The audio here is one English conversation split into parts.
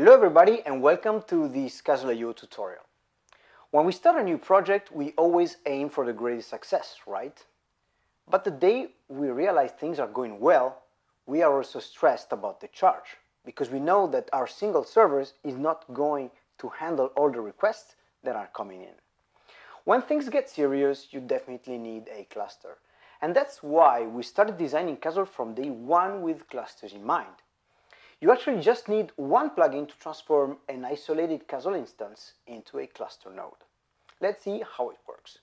Hello everybody and welcome to this Kuzzle tutorial. When we start a new project, we always aim for the greatest success, right? But the day we realize things are going well, we are also stressed about the charge, because we know that our single server is not going to handle all the requests that are coming in. When things get serious, you definitely need a cluster. And that's why we started designing Kuzzle from day one with clusters in mind. You actually just need one plugin to transform an isolated Kuzzle instance into a cluster node. Let's see how it works.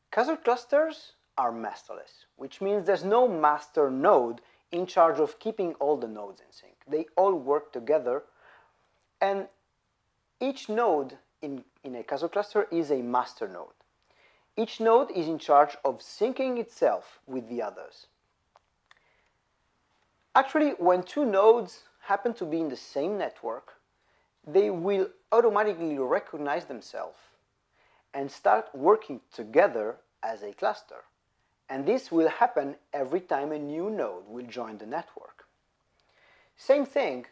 Kuzzle clusters are masterless, which means there's no master node in charge of keeping all the nodes in sync. They all work together, and each node in a Kuzzle cluster is a master node. Each node is in charge of syncing itself with the others. Actually, when two nodes happen to be in the same network, they will automatically recognize themselves and start working together as a cluster. And this will happen every time a new node will join the network. Same thing,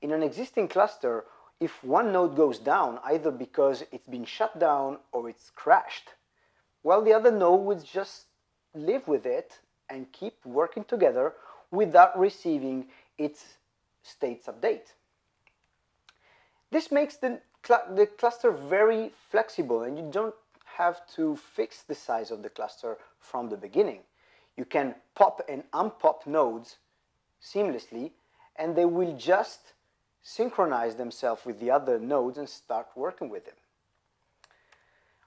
in an existing cluster, if one node goes down, either because it's been shut down or it's crashed, well, the other node will just live with it and keep working together without receiving its states update. This makes the cluster very flexible, and you don't have to fix the size of the cluster from the beginning. You can pop and unpop nodes seamlessly, and they will just synchronize themselves with the other nodes and start working with them.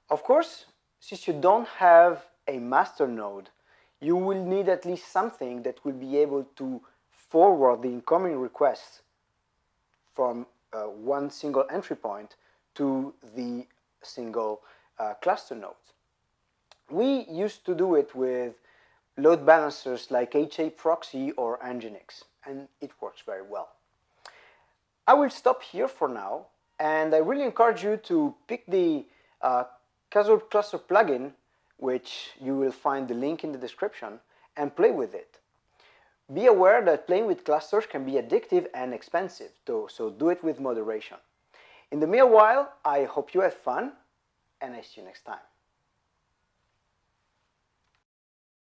Of course, since you don't have a master node, you will need at least something that will be able to forward the incoming requests from one single entry point to the single cluster nodes. We used to do it with load balancers like HAProxy or Nginx, and it works very well. I will stop here for now, and I really encourage you to pick the Kuzzle Cluster Plugin, which you will find the link in the description, and play with it. Be aware that playing with clusters can be addictive and expensive, so do it with moderation. In the meanwhile, I hope you have fun, and I see you next time.